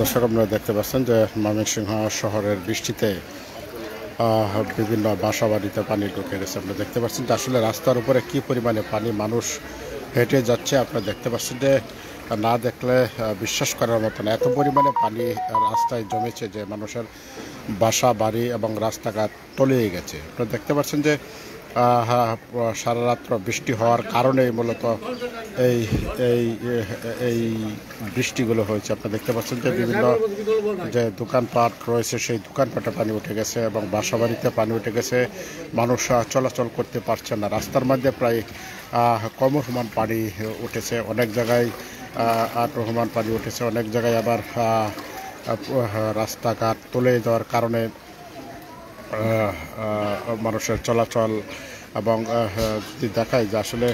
দর্শক আপনারা দেখতে পাচ্ছেন যে ময়মনসিংহ শহরের বৃষ্টিতে বিভিন্ন বাসা বাড়িতে পানি ঢুকে গেছে। আপনারা দেখতে পাচ্ছেন যে আসলে রাস্তার উপরে কি পরিমাণে পানি, মানুষ হেঁটে যাচ্ছে। আপনারা দেখতে পাচ্ছেন যে না দেখলে বিশ্বাস করার মতো না, এত পরিমাণে পানি রাস্তায় জমেছে যে মানুষের বাসা বাড়ি এবং রাস্তাঘাট তলিয়ে গেছে। আপনারা দেখতে পাচ্ছেন যে সারা রাত্র বৃষ্টি হওয়ার কারণেই মূলত এই এই এই বৃষ্টিগুলো হয়েছে। আপনারা দেখতে পাচ্ছেন যে বিভিন্ন যে দোকানপাট রয়েছে সেই দোকানপাটে পানি উঠে গেছে এবং বাসাবাড়িতে পানি উঠে গেছে। মানুষ চলাচল করতে পারছে না। রাস্তার মধ্যে প্রায় কমর সমান পানি উঠেছে, অনেক জায়গায় রহমান পানি উঠেছে, অনেক জায়গায় আবার রাস্তাঘাট তলে যাওয়ার কারণে মানুষের চলাচল এবং যদি দেখায় যে আসলে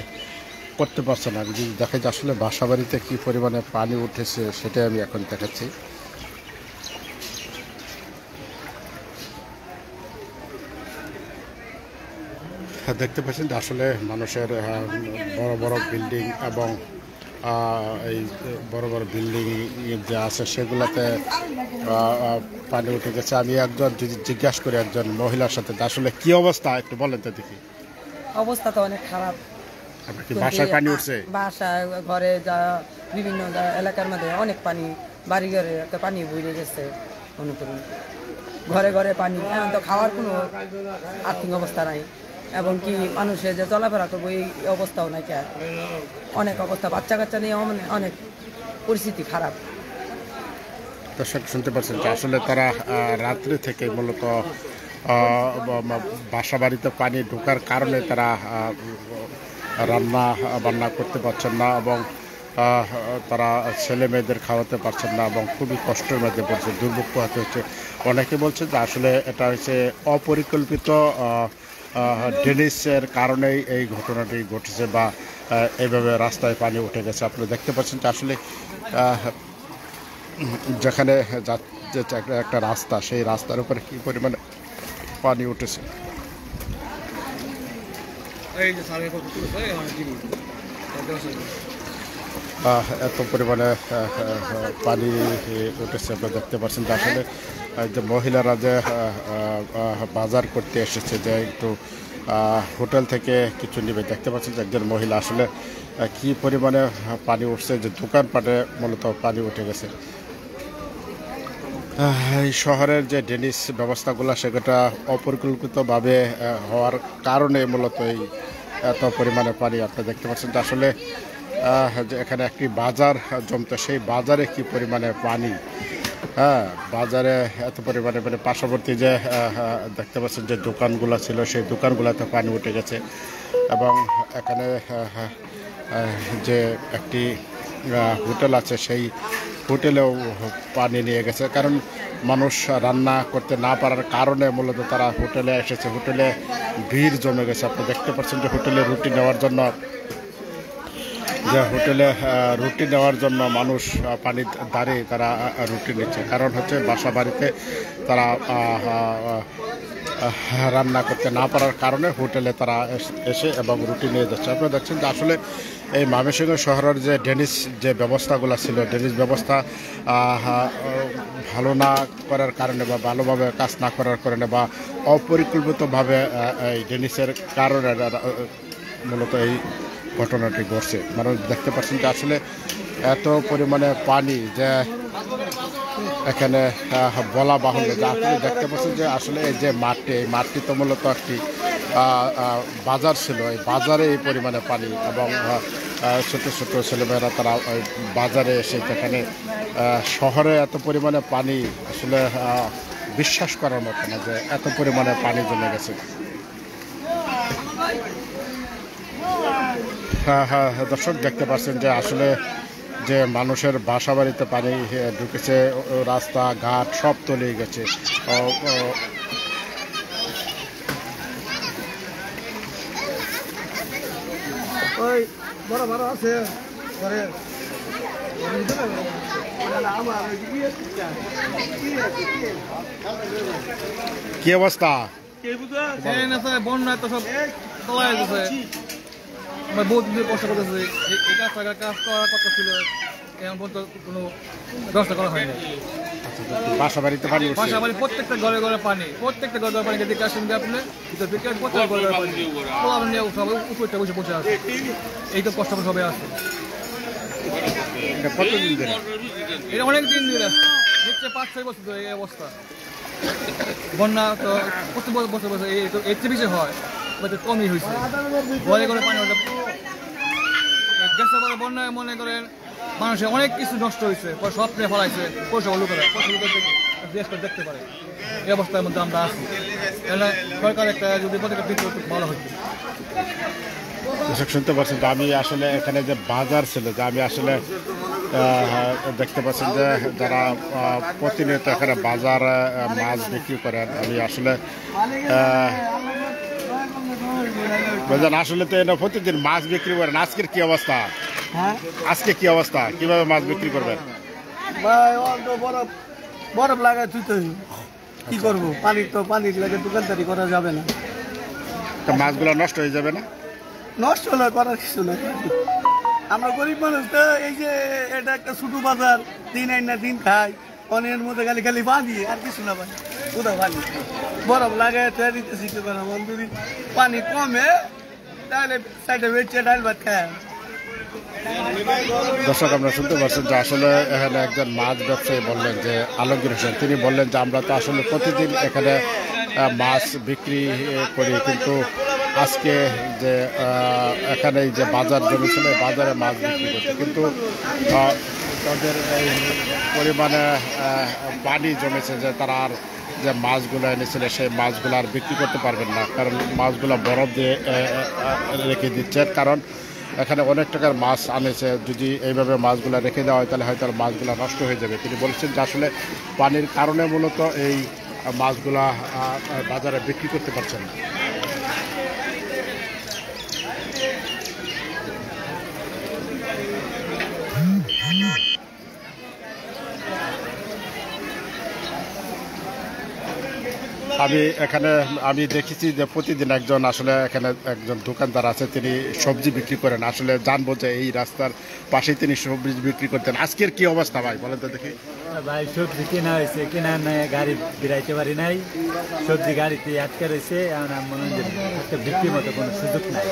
করতে পারছে না, যদি দেখায় যে আসলে বাসা বাড়িতে কী পরিমাণে পানি উঠেছে সেটাই আমি এখন দেখাচ্ছি। দেখতে পাচ্ছেন যে আসলে মানুষের বড় বড় বিল্ডিং এবং এই বড় বড় বিল্ডিং যে আছে সেগুলোতে পানি উঠে গেছে। আমি একজন জিজ্ঞাসা করি একজন মহিলার সাথে, আসলে কি অবস্থা একটু বলেন তো দেখি। অবস্থা তো অনেক খারাপ। আপনার কি বাসায় পানি উঠছে? বাসায়, ঘরে, যা বিভিন্ন এলাকার মধ্যে অনেক পানি, বাড়ি ঘরে একটা পানি বইরে গেছে। মনে করুন ঘরে ঘরে পানি, এখন তো খাওয়ার কোনো আর্থিক অবস্থা নাই, এবং কি মানুষের যে চলাফেরা করবো এই অবস্থাও নাই। অনেক অবস্থা, বাচ্চা কাচ্চা নিয়ে অনেক পরিস্থিতি খারাপ। দর্শক শুনতে পাচ্ছেন যে আসলে তারা রাত্রি থেকে মূলত বাসা বাড়িতে পানি ঢোকার কারণে তারা রান্না বান্না করতে পারছেন না এবং তারা ছেলে মেয়েদের খাওয়াতে পারছেন না এবং খুবই কষ্টের মধ্যে পড়ছে, দুর্ভোগ পোহাতে হচ্ছে। অনেকে বলছে যে আসলে এটা হচ্ছে অপরিকল্পিত ড্রেনেজের কারণেই এই ঘটনাটি ঘটেছে বা এইভাবে রাস্তায় পানি উঠে গেছে। আপনি দেখতে পাচ্ছেন যে আসলে যেখানে যাচ্ছে একটা রাস্তা, সেই রাস্তার উপরে কী পরিমাণে পানি উঠেছে। এত পরিমাণে পানি উঠেছে। আপনারা দেখতে পাচ্ছেন যে আসলে যে মহিলারা যে বাজার করতে এসেছে, যে একটু হোটেল থেকে কিছু নেবে, দেখতে পাচ্ছেন যে একজন মহিলা আসলে কি পরিমাণে পানি উঠছে, যে দোকানপাটে মূলত পানি উঠে গেছে। এই শহরের যে ড্রেনেজ ব্যবস্থাগুলো সেটা অপরিকল্পিতভাবে হওয়ার কারণে মূলত এই এত পরিমাণে পানি। আপনারা দেখতে পাচ্ছেন যে আসলে এখানে একটি বাজার জমতো, সেই বাজারে কি পরিমাণে পানি, বাজারে এত পরিমাণে মানে পার্শ্ববর্তী যে দেখতে পাচ্ছেন যে দোকানগুলো ছিল সেই দোকানগুলোতে পানি উঠে গেছে এবং এখানে যে একটি হোটেল আছে সেই হোটেলেও পানি নিয়ে গেছে, কারণ মানুষ রান্না করতে না পারার কারণে মূলত তারা হোটেলে এসেছে। হোটেলে ভিড় জমে গেছে। আপনি দেখতে পাচ্ছেন যে হোটেলে রুটি নেওয়ার জন্য মানুষ পানি দাঁড়িয়ে তারা রুটি নিচ্ছে, কারণ হচ্ছে বাসা বাড়িতে তারা রান্না করতে না পারার কারণে হোটেলে তারা এসে এবং রুটি নিয়ে যাচ্ছে। আপনারা দেখছেন যে আসলে এই ময়মনসিংহ শহরের যে ড্রেনেজ যে ব্যবস্থাগুলো ছিল, ড্রেনেজ ব্যবস্থা ভালো না করার কারণে বা ভালোভাবে কাজ না করার কারণে বা অপরিকল্পিতভাবে এই ড্রেনেজের কারণে মূলত এই ঘটনাটি ঘটছে। মানুষ দেখতে পাচ্ছেন যে আসলে এত পরিমাণে পানি যে এখানে বলা বাহুল্য, যে আপনি দেখতে পাচ্ছেন যে আসলে এই যে মাঠটি, এই মাঠটি তো মূলত একটি বাজার ছিল, এই বাজারে এই পরিমাণে পানি এবং ছোটো ছোটো ছেলেমেয়েরা তারা ওই বাজারে এসে, যেখানে শহরে এত পরিমাণে পানি আসলে বিশ্বাস করার মতো না যে এত পরিমাণে পানি জমে গেছে। দর্শক দেখতে পাচ্ছেন যে আসলে যে মানুষের বাসা বাড়িতে পানি ঢুকেছে, রাস্তাঘাট সব তলিয়ে গেছে। ওই বড় বড় আছে ঘরে কি অবস্থা? বন্যা তো সব তলায় গেছে। আমরা বহুত দিন কষ্ট করতেছি, এই কাজ করার কথা ছিল, এখন পর্যন্ত কোনো ব্যবস্থা করা হয়নি। বাসা বাড়িতে পানি উঠছে? বাসা বাড়ি প্রত্যেকটা ঘরে ঘরে পানি, প্রত্যেকটা ঘরে ঘরে পানি। যদি আসেন আপনি প্রত্যেকটা ঘরে ঘরে পানি, পোলাপান নিয়ে সবাই উপরটা বসে বসে আছে। এই তো কষ্ট করে সবাই আছে। এটা কতদিন ধরে? এটা অনেক দিন ধরে হচ্ছে, 5-6 বছর ধরে এই অবস্থা। বন্যা তো প্রত্যেক বছর বছর এর চেয়ে বেশি হয়, কমই হয়েছে। ঘরে ঘরে পানি গেছে পরে বন্যায় মনে করেন মানুষের অনেক কিছু নষ্ট হয়েছে, স্বপ্নে ফলাইছে। পয়সা লোকেরা দেশ করে দেখতে পারে, এই অবস্থার মধ্যে আমরা আছি। তাহলে সরকার একটা যদি পদক্ষেপ দিতে খুব ভালো হতো। দর্শক শুনতে পাচ্ছেন যে আমি আসলে এখানে যে বাজার ছিল, যে আমি আসলে দেখতে পাচ্ছেন যে যারা প্রতিনিয়ত এখানে বাজার মাছ বিক্রি করেন, আমি আসলে আসলে তো এটা প্রতিদিন মাছ বিক্রি করেন। আজকের কি অবস্থা? আজকে কি অবস্থা, কিভাবে মাছ বিক্রি করবেন? বরফ লাগায় তুই তো কি করবো, পানির লাগে দোকানদারি করা যাবে না। মাছগুলো নষ্ট হয়ে যাবে না? নষ্ট হলে করার কিছু নাই। আমরা গরিব মানুষ তো, এই যে এটা একটা ছোট বাজার, দিন আইন না দিন খাই, অনেকের মধ্যে খালি খালি বাঁধি আর কিছু না পানি, কোথাও পানি বরফ লাগায় তৈরি দিতেছি। যদি পানি কমে তাহলে সাইডে বেঁচে ডাল ভাত খায়। দর্শক আপনারা শুনতে পাচ্ছেন যে আসলে এখানে একজন মাছ ব্যবসায়ী বললেন, যে আলমগীর হোসেন, তিনি বললেন যে আমরা তো আসলে প্রতিদিন এখানে মাছ বিক্রি করি, কিন্তু আজকে যে এখানে যে বাজার জমেছিল, বাজারে মাছ বিক্রি করছে, কিন্তু তাদের এই পরিমাণে পানি জমেছে যে তারা আর যে মাছগুলো এনেছিল সেই মাছগুলো আর বিক্রি করতে পারবেন না, কারণ মাছগুলো বরফ দিয়ে রেখে দিচ্ছেন। কারণ এখানে অনেক টাকার মাছ আনেছে, যদি এইভাবে মাছগুলো রেখে দেওয়া হয় তাহলে হয়তো মাছগুলো নষ্ট হয়ে যাবে। তিনি বলছেন যে আসলে পানির কারণে মূলত এই মাছগুলা বাজারে বিক্রি করতে পারছেন না। আমি দেখেছি যে প্রতিদিন একজন আসলে এখানে একজন দোকানদার আছে, তিনি সবজি বিক্রি করেন। আসলে জানবো যে এই রাস্তার পাশে তিনি সবজি বিক্রি করতেন। আজকের কি অবস্থা ভাই বলেন তো দেখি? ভাই সবজি কেনা হয়েছে, কেনা নাই, গাড়ি বেরাইতে পারি নাই, সবজি গাড়িতে আটকে রয়েছে। এখন মনে হয় একটা বিক্রির মতো কোনো সুযোগ নাই।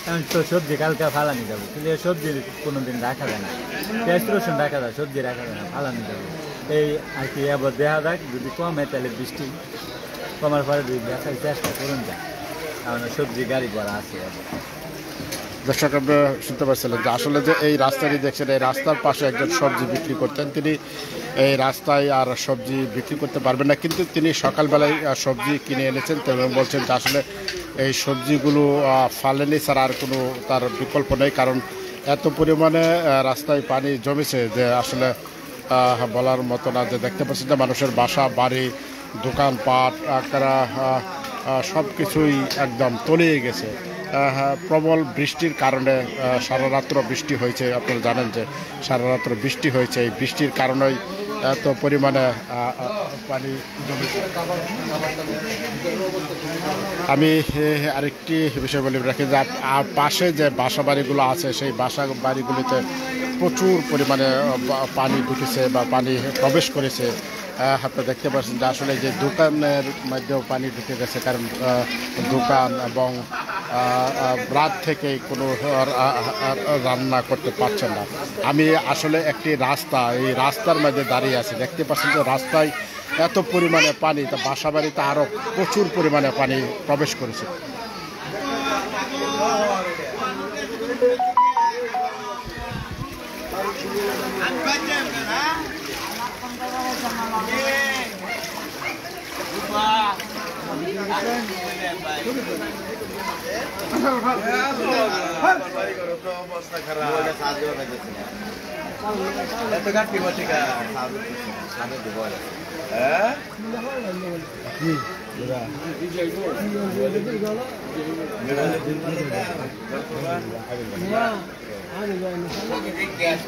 এখন তো সবজি কালকে ফালানি যাবো, কিন্তু সবজি কোনোদিন রাখা যায় না। পেঁয়াজ রসুন রাখা যায়, সবজি রাখা যায় না, ফালানি যাবো। এই আর কি আবার দেখা যাক, যদি কমে তাহলে বৃষ্টি কমার পরে দুই দেখার চেষ্টা করুন যায়। কারণ সবজি গাড়ি ভরা আছে। দর্শক আপনারা শুনতে পাচ্ছিলেন যে আসলে যে এই রাস্তাটি দেখছেন, এই রাস্তার পাশে একজন সবজি বিক্রি করতেন। তিনি এই রাস্তায় আর সবজি বিক্রি করতে পারবেন না, কিন্তু তিনি সকালবেলায় সবজি কিনে এনেছেন এবং বলছেন যে আসলে এই সবজিগুলো ফালেনি ছাড়া আর কোনো তার বিকল্প নেই, কারণ এত পরিমাণে রাস্তায় পানি জমেছে যে আসলে বলার মতো না। যে দেখতে পাচ্ছেন যে মানুষের বাসা বাড়ি, দোকানপাট, সব কিছুই একদম তলিয়ে গেছে। প্রবল বৃষ্টির কারণে সারা রাত্র বৃষ্টি হয়েছে। আপনারা জানেন যে সারা রাত্র বৃষ্টি হয়েছে, এই বৃষ্টির কারণেই এত পরিমাণে পানি জমেছে। আমি আরেকটি বিষয় বলে রাখি যে পাশে যে বাসা বাড়িগুলো আছে, সেই বাসা বাড়িগুলিতে প্রচুর পরিমাণে পানি ঢুকেছে বা পানি প্রবেশ করেছে। আপনারা দেখতে পাচ্ছেন যে আসলে যে দোকানের মধ্যেও পানি ঢুকে গেছে, কারণ দোকান এবং রাত থেকে কোনো রান্না করতে পারছেন না। আমি আসলে একটি রাস্তা, এই রাস্তার মধ্যে দাঁড়িয়ে আছি, দেখতে পাচ্ছেন যে রাস্তায় এত পরিমাণে পানি, তা বাসা বাড়িতে আরও প্রচুর পরিমাণে পানি প্রবেশ করেছে। অবস্থা খারাপ, এত গাঠি বটিকা সামনে দিব। হ্যাঁ গ্যাস